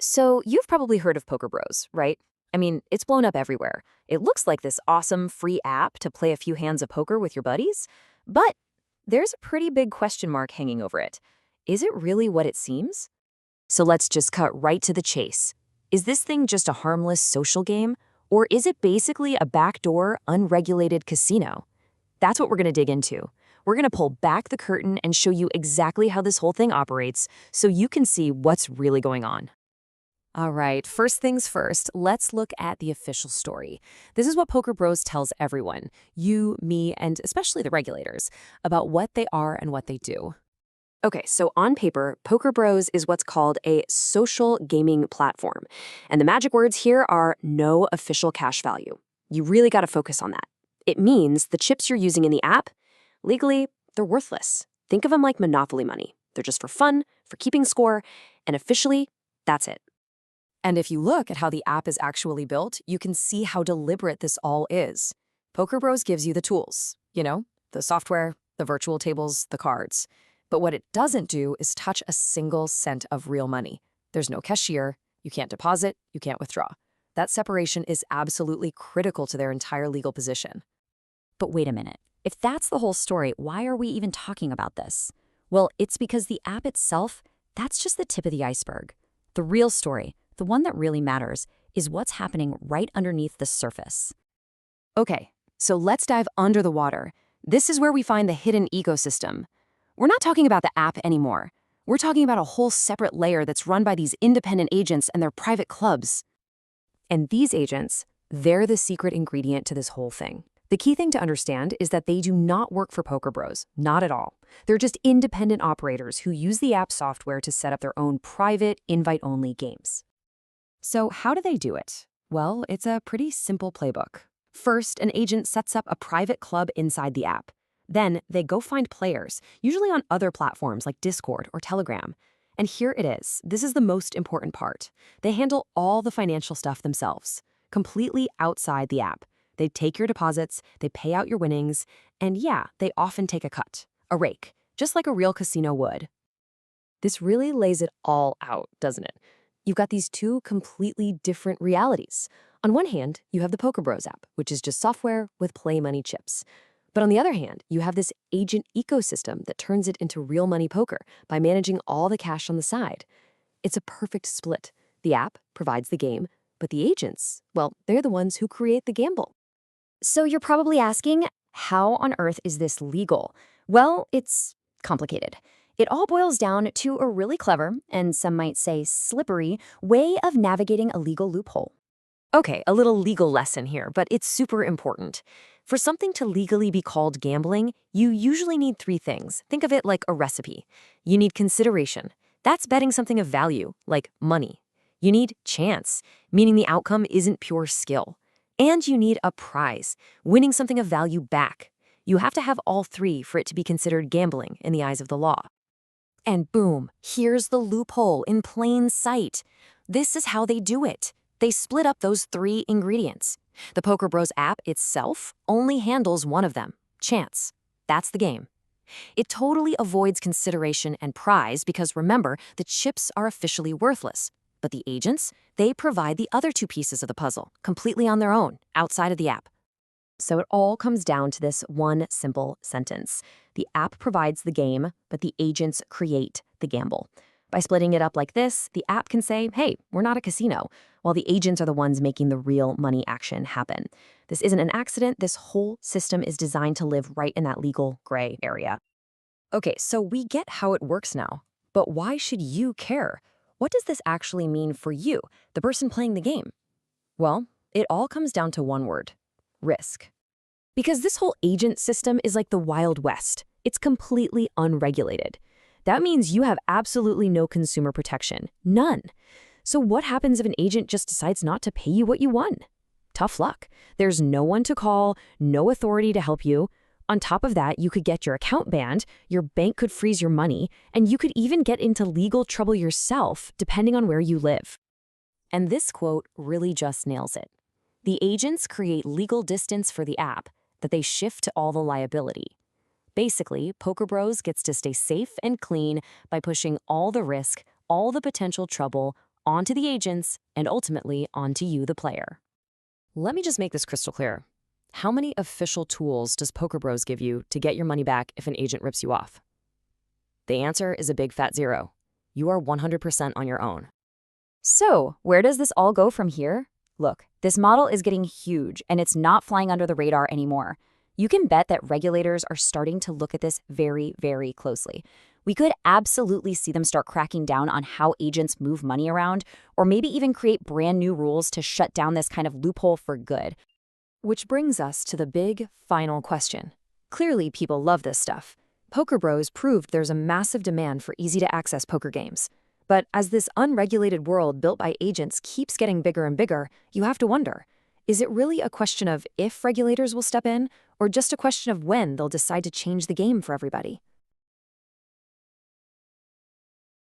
So, you've probably heard of Poker Bros, right? I mean, it's blown up everywhere. It looks like this awesome free app to play a few hands of poker with your buddies, but there's a pretty big question mark hanging over it. Is it really what it seems? So let's just cut right to the chase. Is this thing just a harmless social game, or is it basically a backdoor, unregulated casino? That's what we're going to dig into. We're going to pull back the curtain and show you exactly how this whole thing operates so you can see what's really going on. All right, first things first, let's look at the official story. This is what Poker Bros tells everyone, you, me, and especially the regulators, about what they are and what they do. Okay, so on paper, Poker Bros is what's called a social gaming platform. And the magic words here are no official cash value. You really got to focus on that. It means the chips you're using in the app, legally, they're worthless. Think of them like Monopoly money. They're just for fun, for keeping score, and officially, that's it. And if you look at how the app is actually built, you can see how deliberate this all is. Poker Bros gives you the tools, the software, the virtual tables, the cards. But what it doesn't do is touch a single cent of real money. There's no cashier, you can't deposit, you can't withdraw. That separation is absolutely critical to their entire legal position. But wait a minute. If that's the whole story, why are we even talking about this? Well, it's because the app itself, that's just the tip of the iceberg. The real story, the one that really matters, is what's happening right underneath the surface. Okay, so let's dive under the water. This is where we find the hidden ecosystem. We're not talking about the app anymore. We're talking about a whole separate layer that's run by these independent agents and their private clubs. And these agents, they're the secret ingredient to this whole thing. The key thing to understand is that they do not work for Poker Bros, not at all. They're just independent operators who use the app software to set up their own private, invite-only games. So how do they do it? Well, it's a pretty simple playbook. First, an agent sets up a private club inside the app. Then they go find players, usually on other platforms like Discord or Telegram. And here it is. This is the most important part. They handle all the financial stuff themselves, completely outside the app. They take your deposits, they pay out your winnings, and yeah, they often take a cut, a rake, just like a real casino would. This really lays it all out, doesn't it? You've got these two completely different realities. On one hand, you have the Poker Bros app, which is just software with play money chips. But on the other hand, you have this agent ecosystem that turns it into real money poker by managing all the cash on the side. It's a perfect split. The app provides the game, but the agents, well, they're the ones who create the gamble. So you're probably asking, how on earth is this legal? Well, it's complicated. It all boils down to a really clever, and some might say slippery, way of navigating a legal loophole. Okay, a little legal lesson here, but it's super important. For something to legally be called gambling, you usually need three things. Think of it like a recipe. You need consideration. That's betting something of value, like money. You need chance, meaning the outcome isn't pure skill. And you need a prize, winning something of value back. You have to have all three for it to be considered gambling in the eyes of the law. And boom, here's the loophole in plain sight. This is how they do it. They split up those three ingredients. The Poker Bros app itself only handles one of them, chance. That's the game. It totally avoids consideration and prize because remember, the chips are officially worthless. But the agents, they provide the other two pieces of the puzzle, completely on their own, outside of the app. So it all comes down to this one simple sentence. The app provides the game, but the agents create the gamble. By splitting it up like this, the app can say, hey, we're not a casino, while the agents are the ones making the real money action happen. This isn't an accident. This whole system is designed to live right in that legal gray area. Okay, so we get how it works now. But why should you care? What does this actually mean for you, the person playing the game? Well, it all comes down to one word: risk. Because this whole agent system is like the Wild West. It's completely unregulated. That means you have absolutely no consumer protection. None. So what happens if an agent just decides not to pay you what you won? Tough luck. There's no one to call, no authority to help you. On top of that, you could get your account banned, your bank could freeze your money, and you could even get into legal trouble yourself, depending on where you live. And this quote really just nails it. The agents create legal distance for the app that they shift to all the liability. Basically, Poker Bros gets to stay safe and clean by pushing all the risk, all the potential trouble, onto the agents, and ultimately onto you, the player. Let me just make this crystal clear. How many official tools does PokerBros give you to get your money back if an agent rips you off? The answer is a big fat zero. You are 100% on your own. So, where does this all go from here? Look, this model is getting huge, and it's not flying under the radar anymore. You can bet that regulators are starting to look at this very, very closely. We could absolutely see them start cracking down on how agents move money around, or maybe even create brand new rules to shut down this kind of loophole for good. Which brings us to the big, final question. Clearly, people love this stuff. PokerBros proved there's a massive demand for easy-to-access poker games. But as this unregulated world built by agents keeps getting bigger and bigger, you have to wonder, is it really a question of if regulators will step in, or just a question of when they'll decide to change the game for everybody?